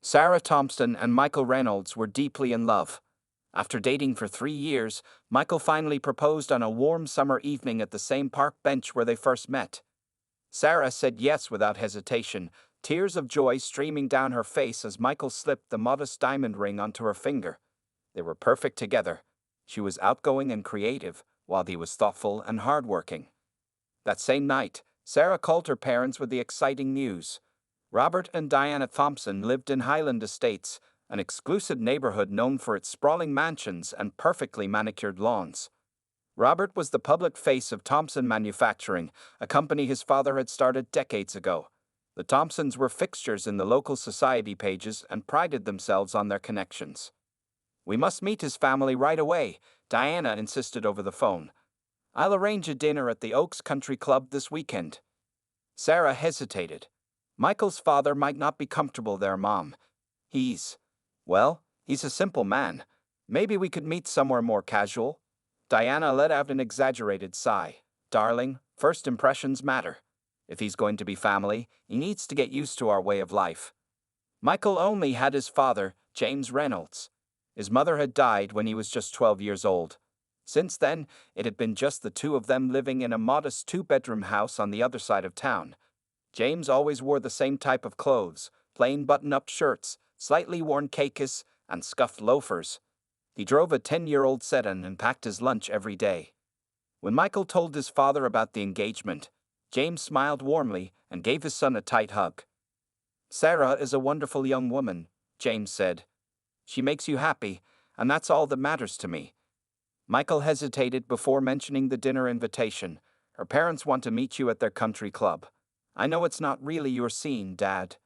Sarah Thompson and Michael Reynolds were deeply in love. After dating for 3 years, Michael finally proposed on a warm summer evening at the same park bench where they first met. Sarah said yes without hesitation, tears of joy streaming down her face as Michael slipped the modest diamond ring onto her finger. They were perfect together. She was outgoing and creative, while he was thoughtful and hardworking. That same night, Sarah called her parents with the exciting news. Robert and Diana Thompson lived in Highland Estates, an exclusive neighborhood known for its sprawling mansions and perfectly manicured lawns. Robert was the public face of Thompson Manufacturing, a company his father had started decades ago. The Thompsons were fixtures in the local society pages and prided themselves on their connections. "We must meet his family right away," Diana insisted over the phone. "I'll arrange a dinner at the Oaks Country Club this weekend." Sarah hesitated. "Michael's father might not be comfortable there, Mom. He's a simple man. Maybe we could meet somewhere more casual." Diana let out an exaggerated sigh. "Darling, first impressions matter. If he's going to be family, he needs to get used to our way of life." Michael only had his father, James Reynolds. His mother had died when he was just 12 years old. Since then, it had been just the two of them living in a modest two-bedroom house on the other side of town. James always wore the same type of clothes, plain button-up shirts, slightly worn caicos, and scuffed loafers. He drove a 10-year-old sedan and packed his lunch every day. When Michael told his father about the engagement, James smiled warmly and gave his son a tight hug. "Sarah is a wonderful young woman," James said. "She makes you happy, and that's all that matters to me." Michael hesitated before mentioning the dinner invitation. "Her parents want to meet you at their country club. I know it's not really your scene, Dad."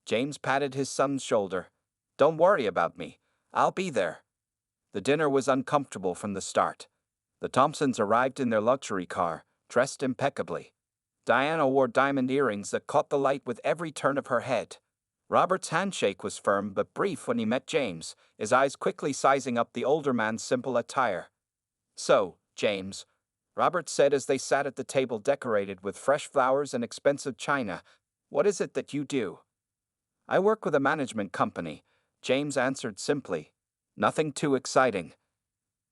James patted his son's shoulder. "Don't worry about me. I'll be there." The dinner was uncomfortable from the start. The Thompsons arrived in their luxury car, dressed impeccably. Diana wore diamond earrings that caught the light with every turn of her head. Robert's handshake was firm but brief when he met James, his eyes quickly sizing up the older man's simple attire. "So, James," Robert said as they sat at the table decorated with fresh flowers and expensive china, "what is it that you do?" "I work with a management company," James answered simply. "Nothing too exciting."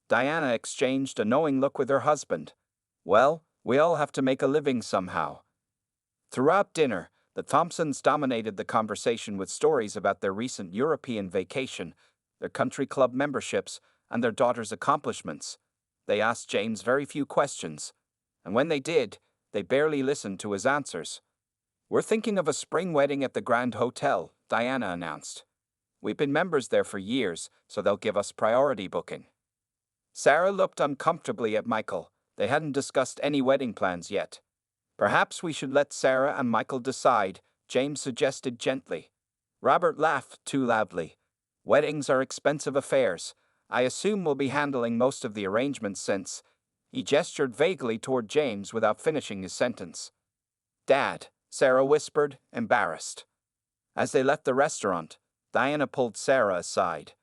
Diana exchanged a knowing look with her husband. "Well, we all have to make a living somehow." Throughout dinner, the Thompsons dominated the conversation with stories about their recent European vacation, their country club memberships, and their daughter's accomplishments. They asked James very few questions, and when they did, they barely listened to his answers. "We're thinking of a spring wedding at the Grand Hotel," Diana announced. "We've been members there for years, so they'll give us priority booking." Sarah looked uncomfortably at Michael. They hadn't discussed any wedding plans yet. "Perhaps we should let Sarah and Michael decide," James suggested gently. Robert laughed too loudly. "Weddings are expensive affairs. I assume we'll be handling most of the arrangements since—" He gestured vaguely toward James without finishing his sentence. "Dad," Sarah whispered, embarrassed. As they left the restaurant, Diana pulled Sarah aside.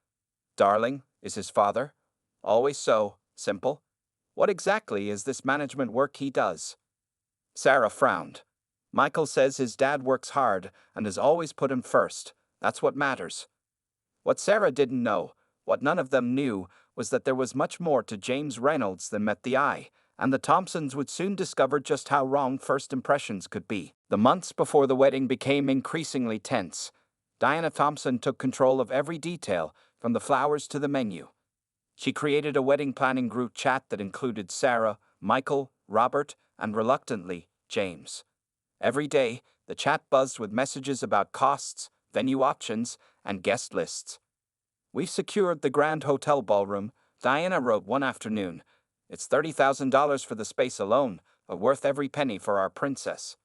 "Darling, is his father always so simple? What exactly is this management work he does?" Sarah frowned. "Michael says his dad works hard and has always put him first. That's what matters." What Sarah didn't know, what none of them knew, was that there was much more to James Reynolds than met the eye, and the Thompsons would soon discover just how wrong first impressions could be. The months before the wedding became increasingly tense. Diana Thompson took control of every detail, from the flowers to the menu. She created a wedding planning group chat that included Sarah, Michael, Robert, and reluctantly, James. Every day, the chat buzzed with messages about costs, venue options, and guest lists. "We've secured the Grand Hotel ballroom," Diana wrote one afternoon. "It's $30,000 for the space alone, but worth every penny for our princess."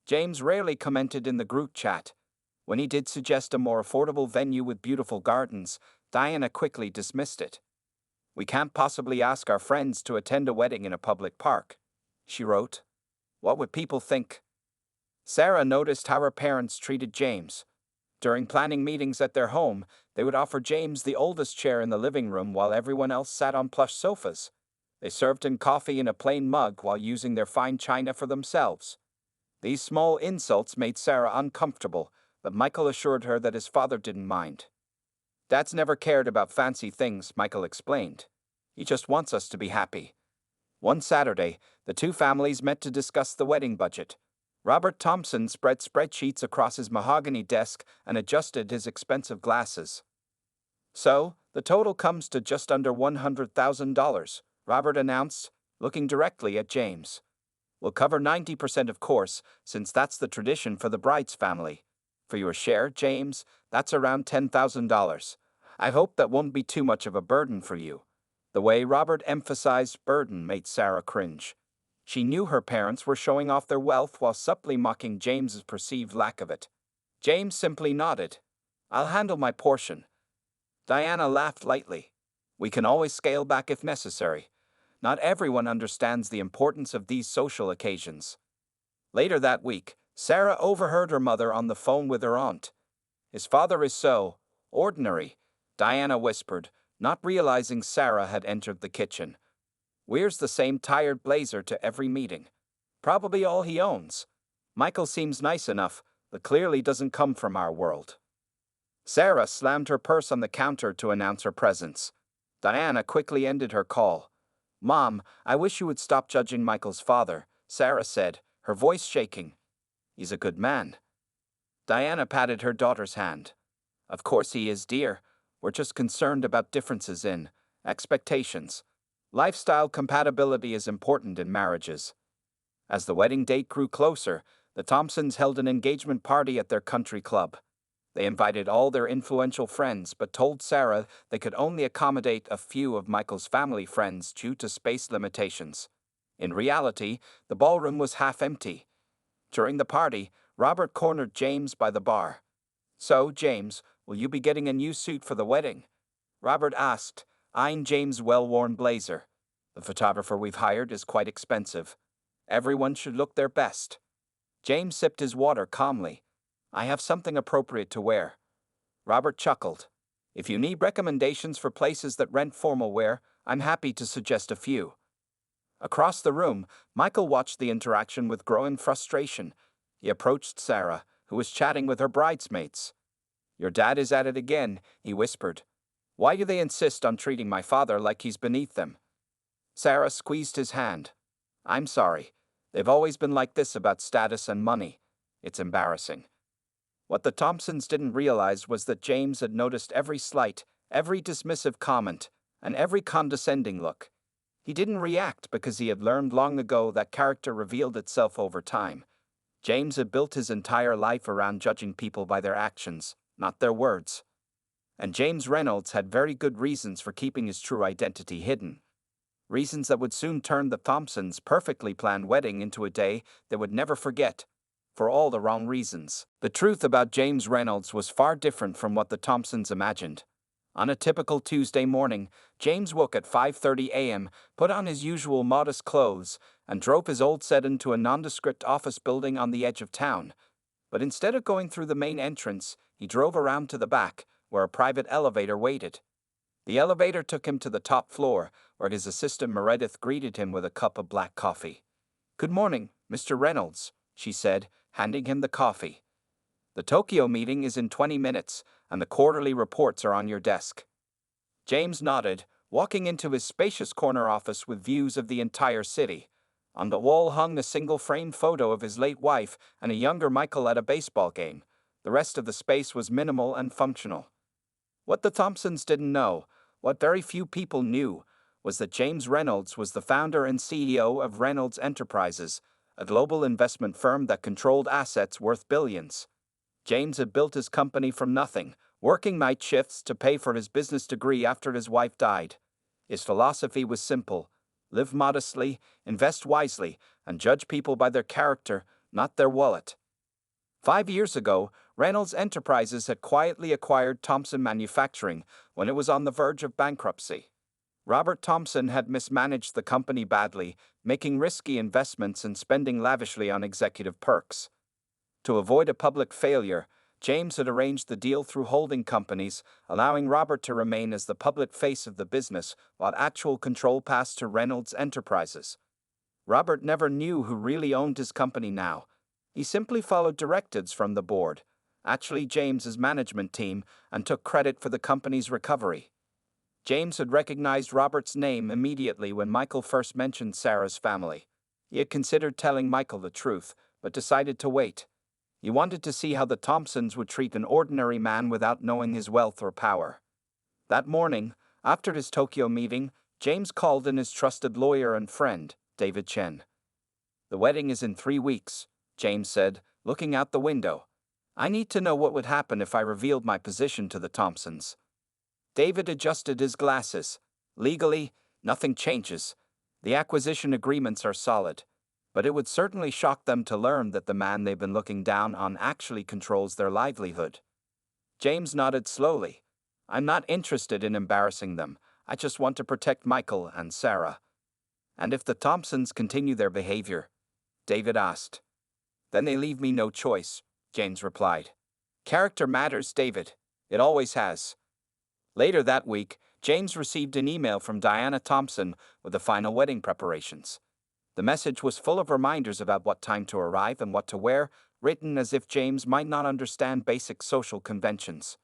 James rarely commented in the group chat. When he did suggest a more affordable venue with beautiful gardens, Diana quickly dismissed it. "We can't possibly ask our friends to attend a wedding in a public park," she wrote. "What would people think?" Sarah noticed how her parents treated James. During planning meetings at their home, they would offer James the oldest chair in the living room while everyone else sat on plush sofas. They served him coffee in a plain mug while using their fine china for themselves. These small insults made Sarah uncomfortable, but Michael assured her that his father didn't mind. "Dad's never cared about fancy things," Michael explained. "He just wants us to be happy." One Saturday, the two families met to discuss the wedding budget. Robert Thompson spread spreadsheets across his mahogany desk and adjusted his expensive glasses. "So, the total comes to just under $100,000, Robert announced, looking directly at James. "We'll cover 90%, of course, since that's the tradition for the bride's family. For your share, James, that's around $10,000. I hope that won't be too much of a burden for you." The way Robert emphasized burden made Sarah cringe. She knew her parents were showing off their wealth while subtly mocking James's perceived lack of it. James simply nodded. "I'll handle my portion." Diana laughed lightly. "We can always scale back if necessary. Not everyone understands the importance of these social occasions." Later that week, Sarah overheard her mother on the phone with her aunt. "His father is so ordinary," Diana whispered, not realizing Sarah had entered the kitchen. "Wears the same tired blazer to every meeting. Probably all he owns. Michael seems nice enough, but clearly doesn't come from our world." Sarah slammed her purse on the counter to announce her presence. Diana quickly ended her call. "Mom, I wish you would stop judging Michael's father," Sarah said, her voice shaking. "He's a good man." Diana patted her daughter's hand. "Of course he is, dear. We're just concerned about differences in expectations. Lifestyle compatibility is important in marriages." As the wedding date grew closer, the Thompsons held an engagement party at their country club. They invited all their influential friends but told Sarah they could only accommodate a few of Michael's family friends due to space limitations. In reality, the ballroom was half empty. During the party, Robert cornered James by the bar. "So, James, will you be getting a new suit for the wedding?" Robert asked, eyeing James' well-worn blazer. "The photographer we've hired is quite expensive. Everyone should look their best." James sipped his water calmly. "I have something appropriate to wear." Robert chuckled. "If you need recommendations for places that rent formal wear, I'm happy to suggest a few." Across the room, Michael watched the interaction with growing frustration. He approached Sarah, who was chatting with her bridesmaids. "Your dad is at it again," he whispered. "Why do they insist on treating my father like he's beneath them?" Sarah squeezed his hand. "I'm sorry. They've always been like this about status and money. It's embarrassing." What the Thompsons didn't realize was that James had noticed every slight, every dismissive comment, and every condescending look. He didn't react because he had learned long ago that character revealed itself over time. James had built his entire life around judging people by their actions, not their words. And James Reynolds had very good reasons for keeping his true identity hidden. Reasons that would soon turn the Thompsons' perfectly planned wedding into a day they would never forget. For all the wrong reasons. The truth about James Reynolds was far different from what the Thompsons imagined. On a typical Tuesday morning, James woke at 5:30 a.m., put on his usual modest clothes, and drove his old sedan to a nondescript office building on the edge of town. But instead of going through the main entrance, he drove around to the back, where a private elevator waited. The elevator took him to the top floor, where his assistant Meredith greeted him with a cup of black coffee. "Good morning, Mr. Reynolds," she said, handing him the coffee. "The Tokyo meeting is in 20 minutes, and the quarterly reports are on your desk." James nodded, walking into his spacious corner office with views of the entire city. On the wall hung a single-frame photo of his late wife and a younger Michael at a baseball game. The rest of the space was minimal and functional. What the Thompsons didn't know, what very few people knew, was that James Reynolds was the founder and CEO of Reynolds Enterprises, a global investment firm that controlled assets worth billions. James had built his company from nothing, working night shifts to pay for his business degree after his wife died. His philosophy was simple: live modestly, invest wisely, and judge people by their character, not their wallet. 5 years ago, Reynolds Enterprises had quietly acquired Thompson Manufacturing when it was on the verge of bankruptcy. Robert Thompson had mismanaged the company badly, making risky investments and spending lavishly on executive perks. To avoid a public failure, James had arranged the deal through holding companies, allowing Robert to remain as the public face of the business while actual control passed to Reynolds Enterprises. Robert never knew who really owned his company now. He simply followed directives from the board, actually James's management team, and took credit for the company's recovery. James had recognized Robert's name immediately when Michael first mentioned Sarah's family. He had considered telling Michael the truth, but decided to wait. He wanted to see how the Thompsons would treat an ordinary man without knowing his wealth or power. That morning, after his Tokyo meeting, James called in his trusted lawyer and friend, David Chen. "The wedding is in 3 weeks," James said, looking out the window. "I need to know what would happen if I revealed my position to the Thompsons." David adjusted his glasses. "Legally, nothing changes. The acquisition agreements are solid. But it would certainly shock them to learn that the man they've been looking down on actually controls their livelihood." James nodded slowly. "I'm not interested in embarrassing them. I just want to protect Michael and Sarah." "And if the Thompsons continue their behavior?" David asked. "Then they leave me no choice," James replied. "Character matters, David. It always has." Later that week, James received an email from Diana Thompson with the final wedding preparations. The message was full of reminders about what time to arrive and what to wear, written as if James might not understand basic social conventions.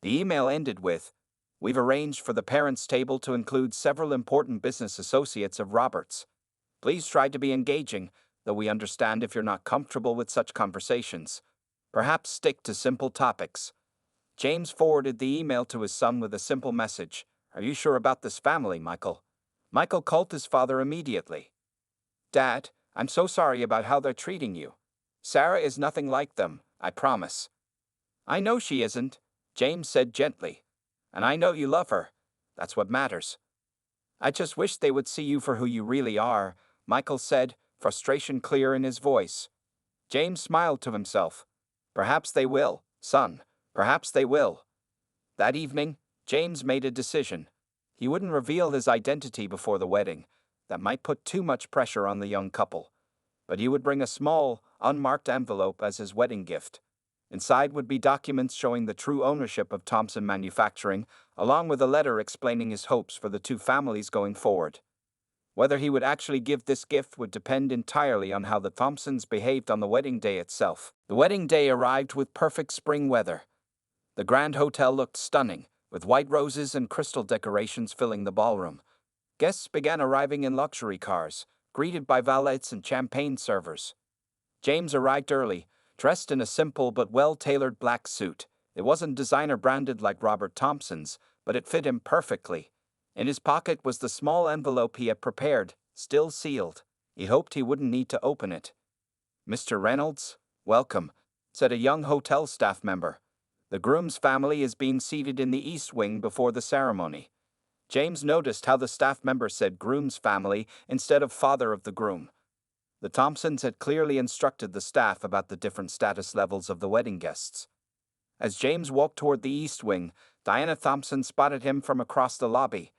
The email ended with, "We've arranged for the parents' table to include several important business associates of Robert's. Please try to be engaging, though we understand if you're not comfortable with such conversations. Perhaps stick to simple topics." James forwarded the email to his son with a simple message. "Are you sure about this family, Michael?" Michael called his father immediately. "Dad, I'm so sorry about how they're treating you. Sarah is nothing like them, I promise." "I know she isn't," James said gently. "And I know you love her. That's what matters." "I just wish they would see you for who you really are," Michael said, frustration clear in his voice. James smiled to himself. "Perhaps they will, son. Perhaps they will." That evening, James made a decision. He wouldn't reveal his identity before the wedding. That might put too much pressure on the young couple. But he would bring a small, unmarked envelope as his wedding gift. Inside would be documents showing the true ownership of Thompson Manufacturing, along with a letter explaining his hopes for the two families going forward. Whether he would actually give this gift would depend entirely on how the Thompsons behaved on the wedding day itself. The wedding day arrived with perfect spring weather. The Grand Hotel looked stunning, with white roses and crystal decorations filling the ballroom. Guests began arriving in luxury cars, greeted by valets and champagne servers. James arrived early, dressed in a simple but well-tailored black suit. It wasn't designer branded like Robert Thompson's, but it fit him perfectly. In his pocket was the small envelope he had prepared, still sealed. He hoped he wouldn't need to open it. "Mr. Reynolds, welcome," said a young hotel staff member. "The groom's family is being seated in the east wing before the ceremony." James noticed how the staff member said groom's family instead of father of the groom. The Thompsons had clearly instructed the staff about the different status levels of the wedding guests. As James walked toward the east wing, Diana Thompson spotted him from across the lobby.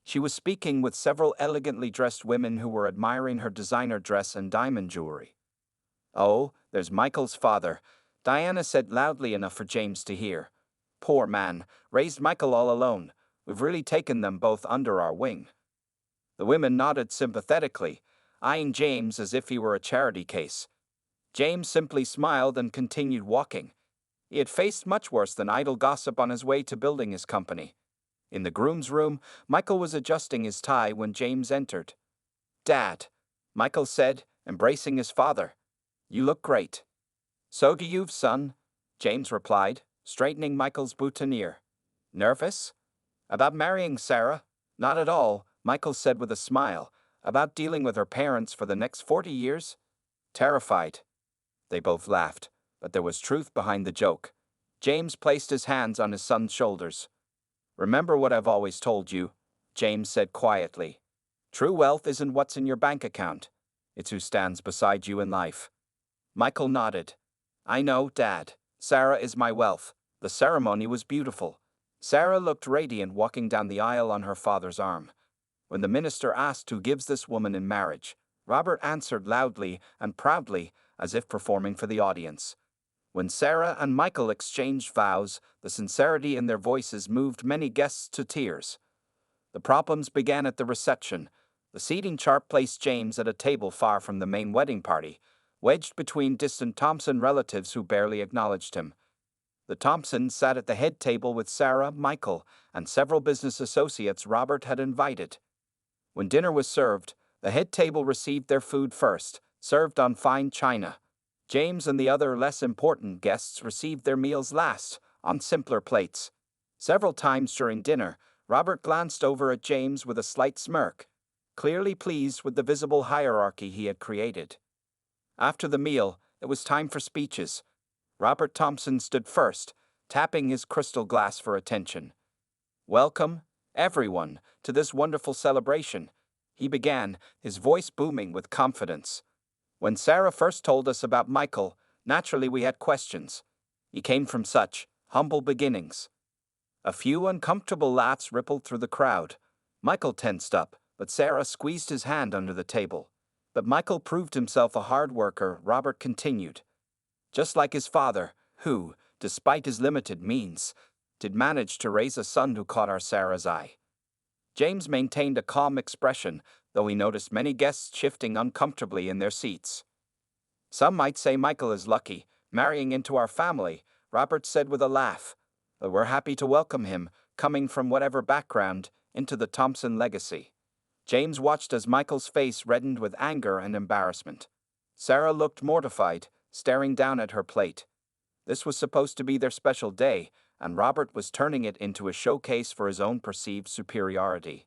She was speaking with several elegantly dressed women who were admiring her designer dress and diamond jewelry. "Oh, there's Michael's father," Diana said loudly enough for James to hear. "Poor man, raised Michael all alone. We've really taken them both under our wing." The women nodded sympathetically, eyeing James as if he were a charity case. James simply smiled and continued walking. He had faced much worse than idle gossip on his way to building his company. In the groom's room, Michael was adjusting his tie when James entered. "Dad," Michael said, embracing his father. "You look great." "So do you, son," James replied, straightening Michael's boutonniere. "Nervous?" "About marrying Sarah?" "Not at all," Michael said with a smile. "About dealing with her parents for the next 40 years?" "Terrified." They both laughed, but there was truth behind the joke. James placed his hands on his son's shoulders. "Remember what I've always told you," James said quietly. "True wealth isn't what's in your bank account. It's who stands beside you in life." Michael nodded. "I know, Dad. Sarah is my wealth." The ceremony was beautiful. Sarah looked radiant walking down the aisle on her father's arm. When the minister asked who gives this woman in marriage, Robert answered loudly and proudly, as if performing for the audience. When Sarah and Michael exchanged vows, the sincerity in their voices moved many guests to tears. The problems began at the reception. The seating chart placed James at a table far from the main wedding party, wedged between distant Thompson relatives who barely acknowledged him. The Thompsons sat at the head table with Sarah, Michael, and several business associates Robert had invited. When dinner was served, the head table received their food first, served on fine china. James and the other less important guests received their meals last, on simpler plates. Several times during dinner, Robert glanced over at James with a slight smirk, clearly pleased with the visible hierarchy he had created. After the meal, it was time for speeches. Robert Thompson stood first, tapping his crystal glass for attention. "Welcome, everyone, to this wonderful celebration," he began, his voice booming with confidence. "When Sarah first told us about Michael, naturally we had questions. He came from such humble beginnings." A few uncomfortable laughs rippled through the crowd. Michael tensed up, but Sarah squeezed his hand under the table. But Michael proved himself a hard worker, Robert continued. Just like his father, who, despite his limited means, did manage to raise a son who caught our Sarah's eye. James maintained a calm expression, though he noticed many guests shifting uncomfortably in their seats. "Some might say Michael is lucky, marrying into our family," Robert said with a laugh. "But we're happy to welcome him, coming from whatever background, into the Thompson legacy." James watched as Michael's face reddened with anger and embarrassment. Sarah looked mortified, staring down at her plate. This was supposed to be their special day, and Robert was turning it into a showcase for his own perceived superiority.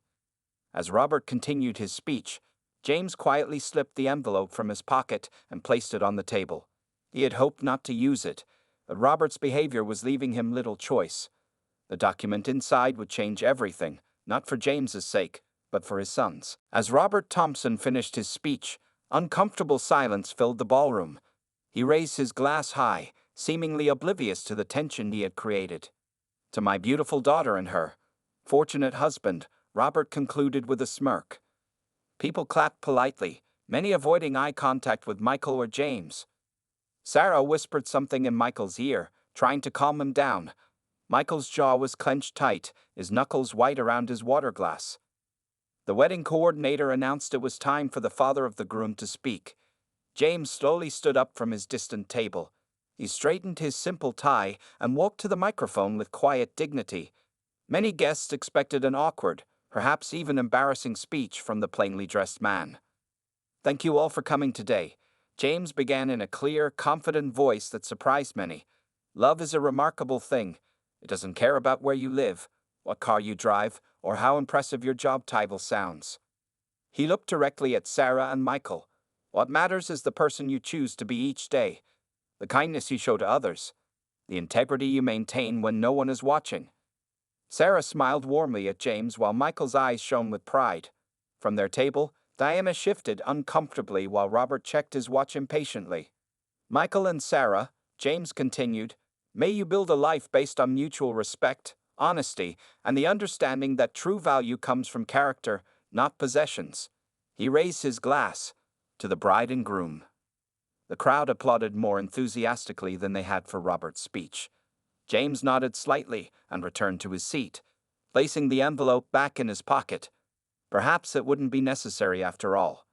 As Robert continued his speech, James quietly slipped the envelope from his pocket and placed it on the table. He had hoped not to use it, but Robert's behavior was leaving him little choice. The document inside would change everything, not for James's sake, but for his son's. As Robert Thompson finished his speech, uncomfortable silence filled the ballroom. He raised his glass high, seemingly oblivious to the tension he had created. "To my beautiful daughter and her fortunate husband," Robert concluded with a smirk. People clapped politely, many avoiding eye contact with Michael or James. Sarah whispered something in Michael's ear, trying to calm him down. Michael's jaw was clenched tight, his knuckles white around his water glass. The wedding coordinator announced it was time for the father of the groom to speak. James slowly stood up from his distant table. He straightened his simple tie and walked to the microphone with quiet dignity. Many guests expected an awkward, perhaps even embarrassing speech from the plainly dressed man. "Thank you all for coming today," James began in a clear, confident voice that surprised many. "Love is a remarkable thing. It doesn't care about where you live, what car you drive, or how impressive your job title sounds." He looked directly at Sarah and Michael. "What matters is the person you choose to be each day, the kindness you show to others, the integrity you maintain when no one is watching." Sarah smiled warmly at James while Michael's eyes shone with pride. From their table, Diana shifted uncomfortably while Robert checked his watch impatiently. "Michael and Sarah," James continued, "may you build a life based on mutual respect, honesty, and the understanding that true value comes from character, not possessions." He raised his glass to the bride and groom. The crowd applauded more enthusiastically than they had for Robert's speech. James nodded slightly and returned to his seat, placing the envelope back in his pocket. Perhaps it wouldn't be necessary after all.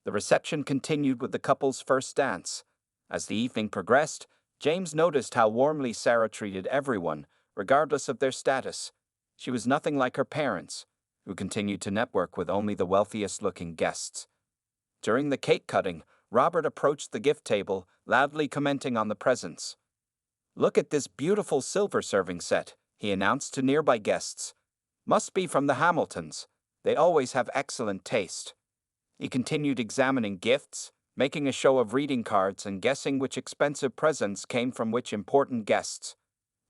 The reception continued with the couple's first dance. As the evening progressed, James noticed how warmly Sarah treated everyone, regardless of their status. She was nothing like her parents, who continued to network with only the wealthiest-looking guests. During the cake cutting, Robert approached the gift table, loudly commenting on the presents. "Look at this beautiful silver serving set," he announced to nearby guests. "Must be from the Hamiltons. They always have excellent taste." He continued examining gifts, making a show of reading cards and guessing which expensive presents came from which important guests.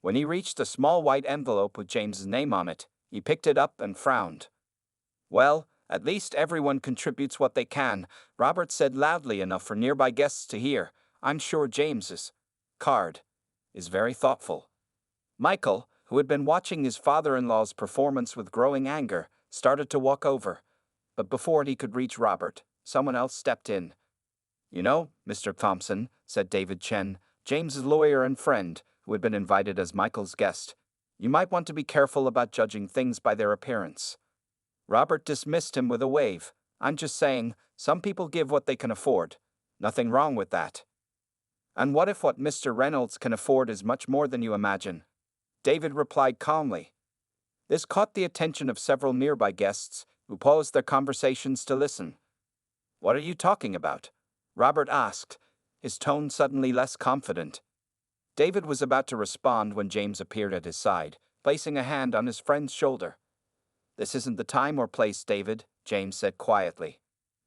When he reached a small white envelope with James's name on it, he picked it up and frowned. "Well, at least everyone contributes what they can," Robert said loudly enough for nearby guests to hear. "I'm sure James's card is very thoughtful." Michael, who had been watching his father-in-law's performance with growing anger, started to walk over. But before he could reach Robert, someone else stepped in. "You know, Mr. Thompson," said David Chen, James's lawyer and friend, who had been invited as Michael's guest, "you might want to be careful about judging things by their appearance." Robert dismissed him with a wave. "I'm just saying, some people give what they can afford. Nothing wrong with that." And what if what Mr. Reynolds can afford is much more than you imagine? David replied calmly. This caught the attention of several nearby guests, who paused their conversations to listen. What are you talking about? Robert asked, his tone suddenly less confident. David was about to respond when James appeared at his side, placing a hand on his friend's shoulder. This isn't the time or place, David, James said quietly.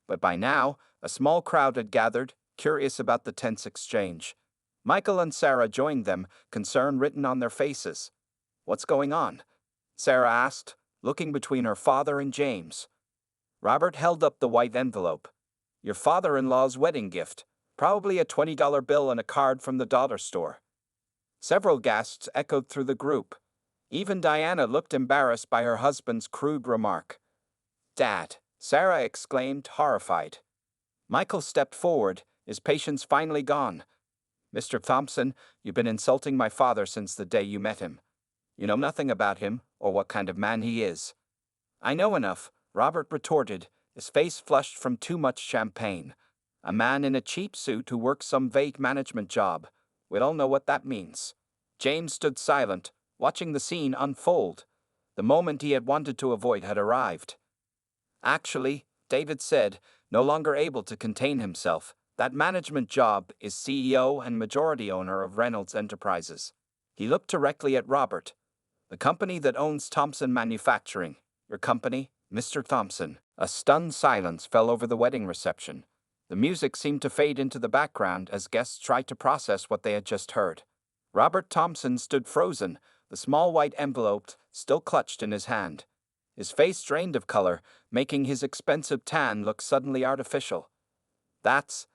But by now, a small crowd had gathered, curious about the tense exchange. Michael and Sarah joined them, concern written on their faces. What's going on? Sarah asked, looking between her father and James. Robert held up the white envelope. Your father-in-law's wedding gift, probably a $20 bill and a card from the dollar store. Several gasps echoed through the group. Even Diana looked embarrassed by her husband's crude remark. Dad, Sarah exclaimed, horrified. Michael stepped forward, his patience finally gone. Mr. Thompson, you've been insulting my father since the day you met him. You know nothing about him, or what kind of man he is. I know enough, Robert retorted, his face flushed from too much champagne. A man in a cheap suit who works some vague management job. We all know what that means. James stood silent, watching the scene unfold. The moment he had wanted to avoid had arrived. Actually, David said, no longer able to contain himself, that management job is CEO and majority owner of Reynolds Enterprises. He looked directly at Robert. The company that owns Thompson Manufacturing. Your company, Mr. Thompson. A stunned silence fell over the wedding reception. The music seemed to fade into the background as guests tried to process what they had just heard. Robert Thompson stood frozen, the small white envelope still clutched in his hand. His face drained of color, making his expensive tan look suddenly artificial. That's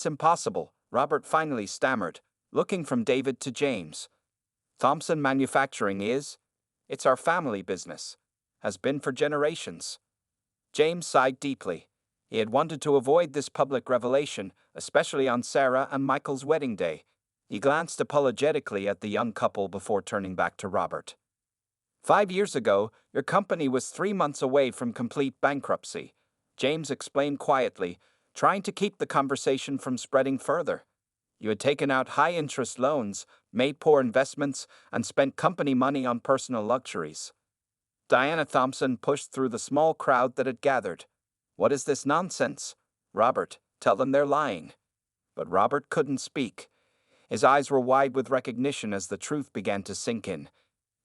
impossible, Robert finally stammered, looking from David to James. Thompson Manufacturing is? It's our family business. Has been for generations. James sighed deeply. He had wanted to avoid this public revelation, especially on Sarah and Michael's wedding day. He glanced apologetically at the young couple before turning back to Robert. 5 years ago, your company was 3 months away from complete bankruptcy, James explained quietly, trying to keep the conversation from spreading further. You had taken out high-interest loans, made poor investments, and spent company money on personal luxuries. Diana Thompson pushed through the small crowd that had gathered. What is this nonsense? Robert, tell them they're lying. But Robert couldn't speak. His eyes were wide with recognition as the truth began to sink in.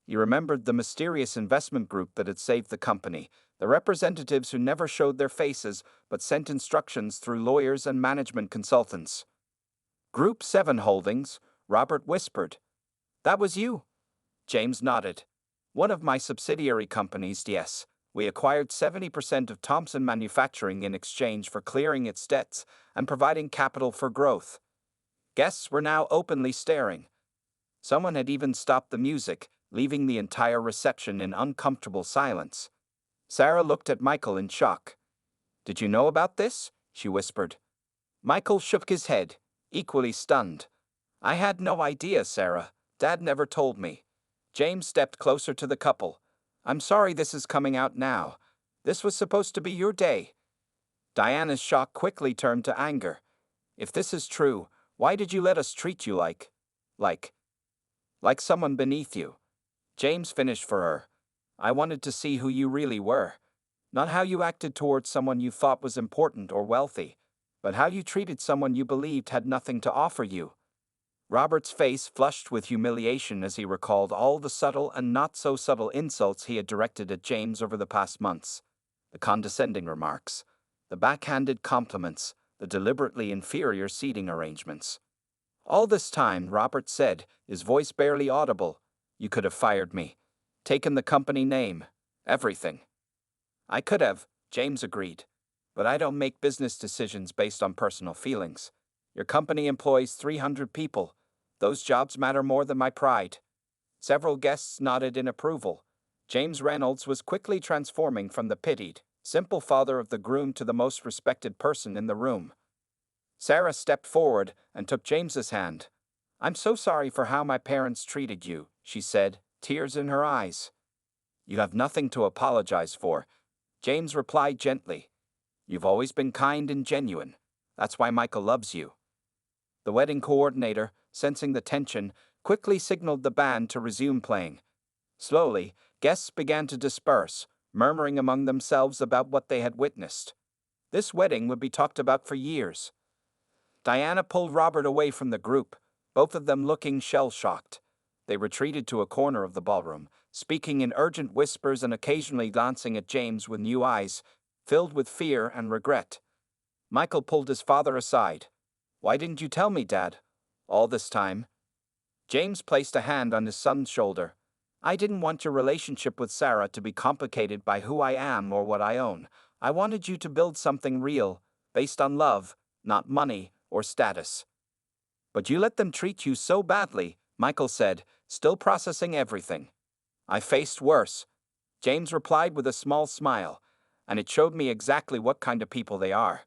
He remembered the mysterious investment group that had saved the company, the representatives who never showed their faces but sent instructions through lawyers and management consultants. Group 7 Holdings, Robert whispered. That was you? James nodded. One of my subsidiary companies, yes. We acquired 70% of Thompson Manufacturing in exchange for clearing its debts and providing capital for growth. Guests were now openly staring. Someone had even stopped the music, leaving the entire reception in uncomfortable silence. Sarah looked at Michael in shock. Did you know about this? She whispered. Michael shook his head, equally stunned. I had no idea, Sarah. Dad never told me. James stepped closer to the couple. I'm sorry this is coming out now. This was supposed to be your day. Diana's shock quickly turned to anger. If this is true, why did you let us treat you like someone beneath you? James finished for her. I wanted to see who you really were. Not how you acted towards someone you thought was important or wealthy, but how you treated someone you believed had nothing to offer you. Robert's face flushed with humiliation as he recalled all the subtle and not-so-subtle insults he had directed at James over the past months. The condescending remarks, the backhanded compliments, the deliberately inferior seating arrangements. All this time, Robert said, his voice barely audible, you could have fired me. Taken the company name. Everything. I could have, James agreed. But I don't make business decisions based on personal feelings. Your company employs 300 people. Those jobs matter more than my pride. Several guests nodded in approval. James Reynolds was quickly transforming from the pitied, simple father of the groom to the most respected person in the room. Sarah stepped forward and took James's hand. I'm so sorry for how my parents treated you, she said, tears in her eyes. You have nothing to apologize for, James replied gently. You've always been kind and genuine. That's why Michael loves you. The wedding coordinator, sensing the tension, quickly signaled the band to resume playing. Slowly, guests began to disperse, murmuring among themselves about what they had witnessed. This wedding would be talked about for years. Diana pulled Robert away from the group, both of them looking shell-shocked. They retreated to a corner of the ballroom, speaking in urgent whispers and occasionally glancing at James with new eyes, filled with fear and regret. Michael pulled his father aside. "Why didn't you tell me, Dad? All this time?" James placed a hand on his son's shoulder. "I didn't want your relationship with Sarah to be complicated by who I am or what I own. I wanted you to build something real, based on love, not money or status." "But you let them treat you so badly," Michael said, still processing everything. "I faced worse," James replied with a small smile, "and it showed me exactly what kind of people they are."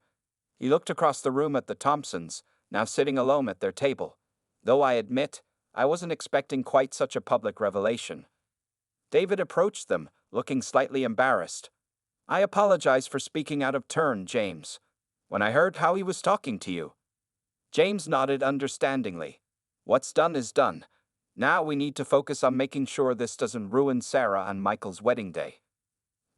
He looked across the room at the Thompsons, now sitting alone at their table. "Though I admit, I wasn't expecting quite such a public revelation." David approached them, looking slightly embarrassed. "I apologize for speaking out of turn, James. When I heard how he was talking to you." James nodded understandingly. "What's done is done. Now we need to focus on making sure this doesn't ruin Sarah and Michael's wedding day."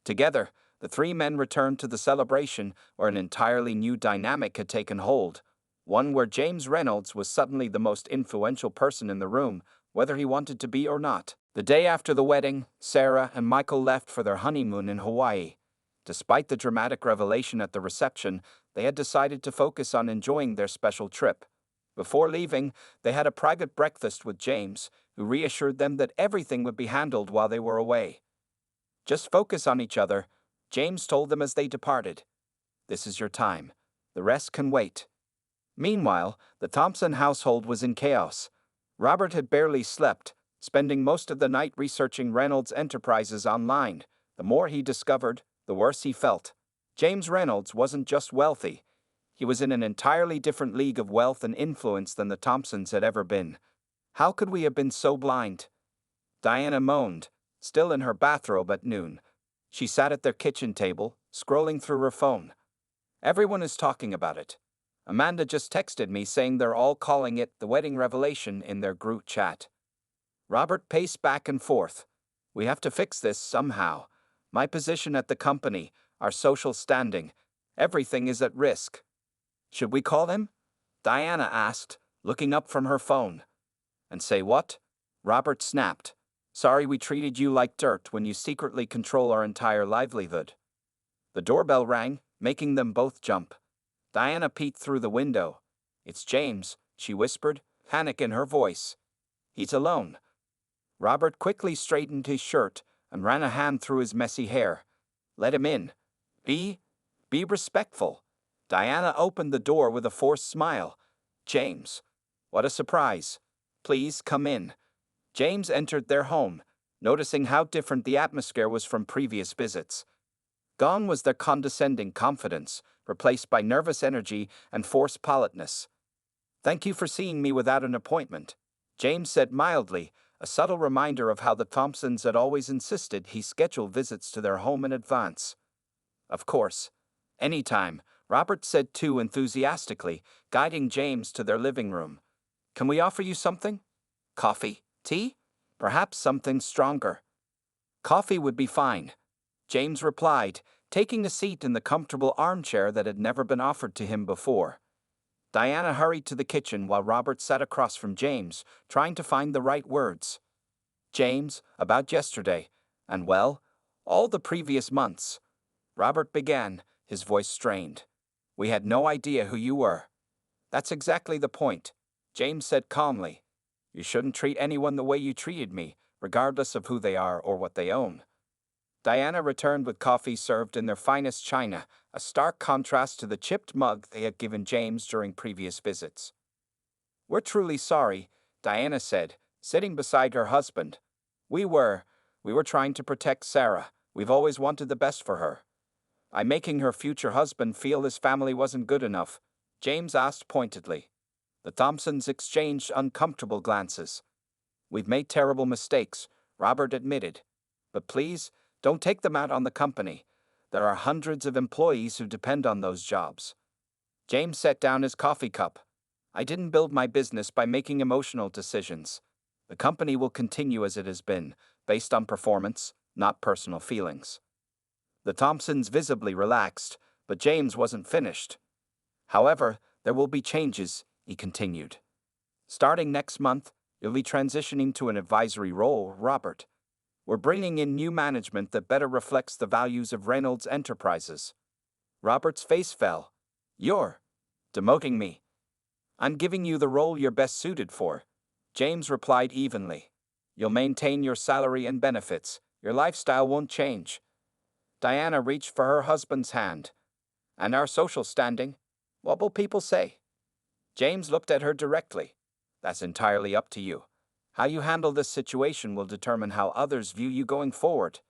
Together, the three men returned to the celebration where an entirely new dynamic had taken hold, one where James Reynolds was suddenly the most influential person in the room, whether he wanted to be or not. The day after the wedding, Sarah and Michael left for their honeymoon in Hawaii. Despite the dramatic revelation at the reception, they had decided to focus on enjoying their special trip. Before leaving, they had a private breakfast with James, who reassured them that everything would be handled while they were away. "Just focus on each other," James told them as they departed. "This is your time. The rest can wait." Meanwhile, the Thompson household was in chaos. Robert had barely slept, spending most of the night researching Reynolds Enterprises online. The more he discovered, the worse he felt. James Reynolds wasn't just wealthy. He was in an entirely different league of wealth and influence than the Thompsons had ever been. How could we have been so blind? Diana moaned, still in her bathrobe at noon. She sat at their kitchen table, scrolling through her phone. "Everyone is talking about it. Amanda just texted me saying they're all calling it the wedding revelation in their group chat." Robert paced back and forth. "We have to fix this somehow. My position at the company, our social standing, everything is at risk." "Should we call him?" Diana asked, looking up from her phone. "And say what?" Robert snapped. "Sorry we treated you like dirt when you secretly control our entire livelihood." The doorbell rang, making them both jump. Diana peeked through the window. "It's James," she whispered, panic in her voice. "He's alone." Robert quickly straightened his shirt and ran a hand through his messy hair. "Let him in. Be respectful." Diana opened the door with a forced smile. "James. What a surprise. Please come in." James entered their home, noticing how different the atmosphere was from previous visits. Gone was their condescending confidence, replaced by nervous energy and forced politeness. "Thank you for seeing me without an appointment," James said mildly, a subtle reminder of how the Thompsons had always insisted he schedule visits to their home in advance. "Of course. Anytime," Robert said too enthusiastically, guiding James to their living room. "Can we offer you something? Coffee? Tea? Perhaps something stronger?" "Coffee would be fine," James replied, taking a seat in the comfortable armchair that had never been offered to him before. Diana hurried to the kitchen while Robert sat across from James, trying to find the right words. "James, about yesterday, and well, all the previous months," Robert began, his voice strained. "We had no idea who you were." "That's exactly the point," James said calmly. "You shouldn't treat anyone the way you treated me, regardless of who they are or what they own." Diana returned with coffee served in their finest china, a stark contrast to the chipped mug they had given James during previous visits. "We're truly sorry," Diana said, sitting beside her husband. We were trying to protect Sarah. We've always wanted the best for her." "I'm making her future husband feel his family wasn't good enough?" James asked pointedly. The Thompsons exchanged uncomfortable glances. "We've made terrible mistakes," Robert admitted. "But please, don't take them out on the company. There are hundreds of employees who depend on those jobs." James set down his coffee cup. I didn't build my business by making emotional decisions. The company will continue as it has been, based on performance, not personal feelings. The Thompsons visibly relaxed, but James wasn't finished. However, there will be changes, he continued. Starting next month, you'll be transitioning to an advisory role, Robert. We're bringing in new management that better reflects the values of Reynolds Enterprises. Robert's face fell. You're demoting me. I'm giving you the role you're best suited for. James replied evenly. You'll maintain your salary and benefits. Your lifestyle won't change. Diana reached for her husband's hand. And our social standing? What will people say? James looked at her directly. That's entirely up to you. How you handle this situation will determine how others view you going forward.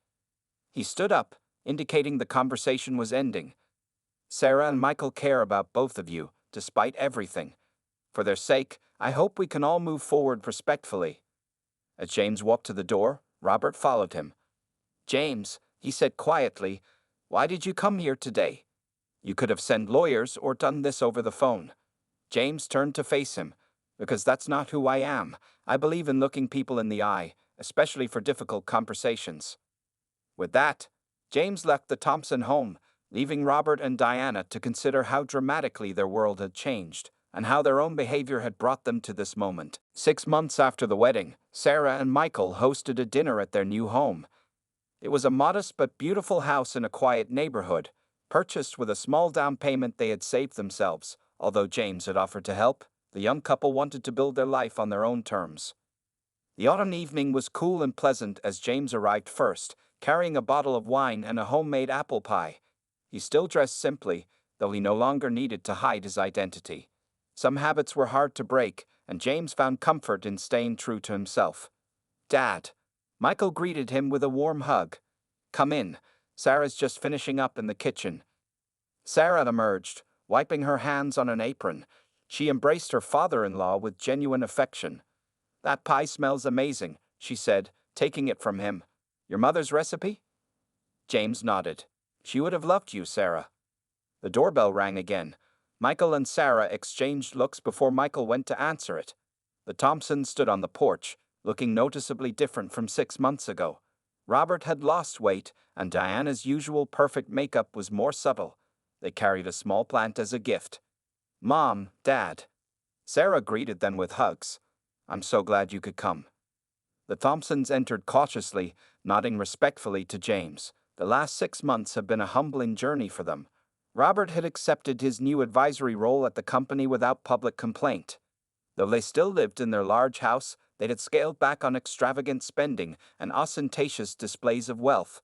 He stood up, indicating the conversation was ending. Sarah and Michael care about both of you, despite everything. For their sake, I hope we can all move forward respectfully. As James walked to the door, Robert followed him. James, he said quietly, why did you come here today? You could have sent lawyers or done this over the phone. James turned to face him. Because that's not who I am. I believe in looking people in the eye, especially for difficult conversations. With that, James left the Thompson home, leaving Robert and Diana to consider how dramatically their world had changed and how their own behavior had brought them to this moment. 6 months after the wedding, Sarah and Michael hosted a dinner at their new home. It was a modest but beautiful house in a quiet neighborhood, purchased with a small down payment they had saved themselves. Although James had offered to help, the young couple wanted to build their life on their own terms. The autumn evening was cool and pleasant as James arrived first, carrying a bottle of wine and a homemade apple pie. He still dressed simply, though he no longer needed to hide his identity. Some habits were hard to break, and James found comfort in staying true to himself. Dad. Michael greeted him with a warm hug. Come in. Sarah's just finishing up in the kitchen. Sarah emerged, wiping her hands on an apron. She embraced her father-in-law with genuine affection. That pie smells amazing, she said, taking it from him. Your mother's recipe? James nodded. She would have loved you, Sarah. The doorbell rang again. Michael and Sarah exchanged looks before Michael went to answer it. The Thompsons stood on the porch, looking noticeably different from 6 months ago. Robert had lost weight, and Diana's usual perfect makeup was more subtle. They carried a small plant as a gift. Mom, Dad. Sarah greeted them with hugs. I'm so glad you could come. The Thompsons entered cautiously, nodding respectfully to James. The last 6 months had been a humbling journey for them. Robert had accepted his new advisory role at the company without public complaint. Though they still lived in their large house, they had scaled back on extravagant spending and ostentatious displays of wealth.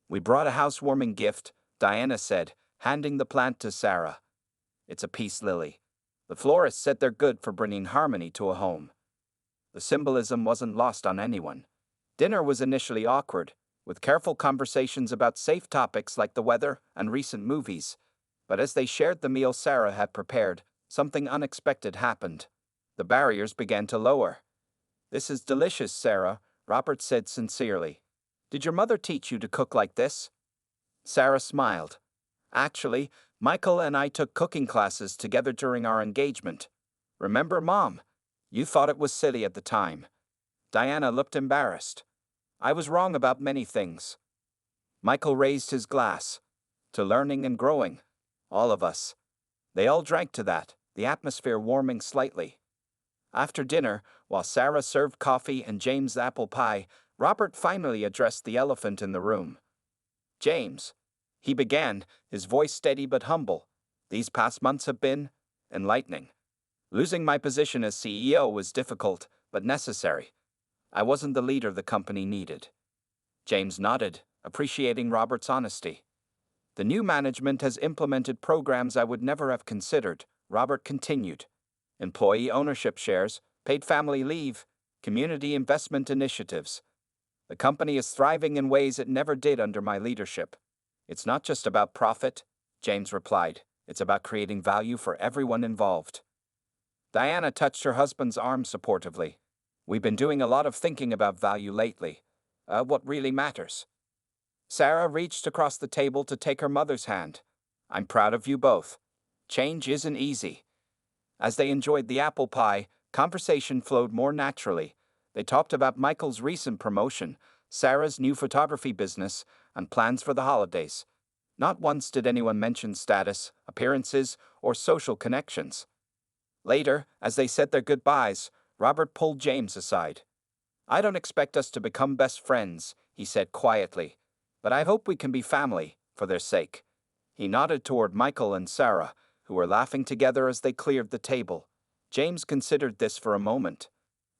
We brought a housewarming gift, Diana said, handing the plant to Sarah. It's a peace lily. The florist said they're good for bringing harmony to a home. The symbolism wasn't lost on anyone. Dinner was initially awkward, with careful conversations about safe topics like the weather and recent movies. But as they shared the meal Sarah had prepared, something unexpected happened. The barriers began to lower. This is delicious, Sarah, Robert said sincerely. Did your mother teach you to cook like this? Sarah smiled. Actually, Michael and I took cooking classes together during our engagement. Remember, Mom? You thought it was silly at the time. Diana looked embarrassed. I was wrong about many things. Michael raised his glass. To learning and growing. All of us. They all drank to that, the atmosphere warming slightly. After dinner, while Sarah served coffee and James apple pie, Robert finally addressed the elephant in the room. James. He began, his voice steady but humble. These past months have been enlightening. Losing my position as CEO was difficult, but necessary. I wasn't the leader the company needed. James nodded, appreciating Robert's honesty. The new management has implemented programs I would never have considered, Robert continued. Employee ownership shares, paid family leave, community investment initiatives. The company is thriving in ways it never did under my leadership. It's not just about profit, James replied. It's about creating value for everyone involved. Diana touched her husband's arm supportively. We've been doing a lot of thinking about value lately. What really matters. Sarah reached across the table to take her mother's hand. I'm proud of you both. Change isn't easy. As they enjoyed the apple pie, conversation flowed more naturally. They talked about Michael's recent promotion, Sarah's new photography business, and plans for the holidays. Not once did anyone mention status, appearances, or social connections. Later, as they said their goodbyes, Robert pulled James aside. "I don't expect us to become best friends," he said quietly, "but I hope we can be family, for their sake." He nodded toward Michael and Sarah, who were laughing together as they cleared the table. James considered this for a moment.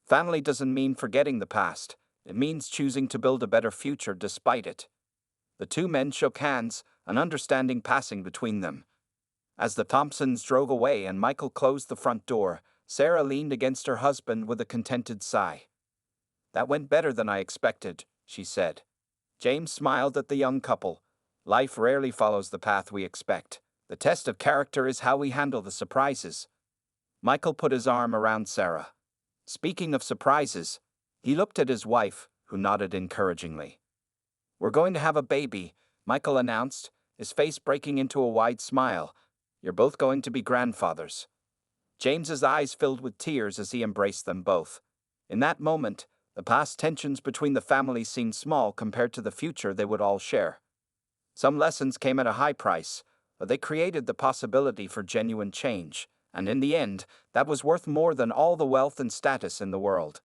Family doesn't mean forgetting the past. It means choosing to build a better future despite it. The two men shook hands, an understanding passing between them. As the Thompsons drove away and Michael closed the front door, Sarah leaned against her husband with a contented sigh. "That went better than I expected," she said. James smiled at the young couple. "Life rarely follows the path we expect. The test of character is how we handle the surprises." Michael put his arm around Sarah. "Speaking of surprises," he looked at his wife, who nodded encouragingly. "We're going to have a baby," Michael announced, his face breaking into a wide smile. "You're both going to be grandfathers." James's eyes filled with tears as he embraced them both. In that moment, the past tensions between the families seemed small compared to the future they would all share. Some lessons came at a high price, but they created the possibility for genuine change, and in the end, that was worth more than all the wealth and status in the world.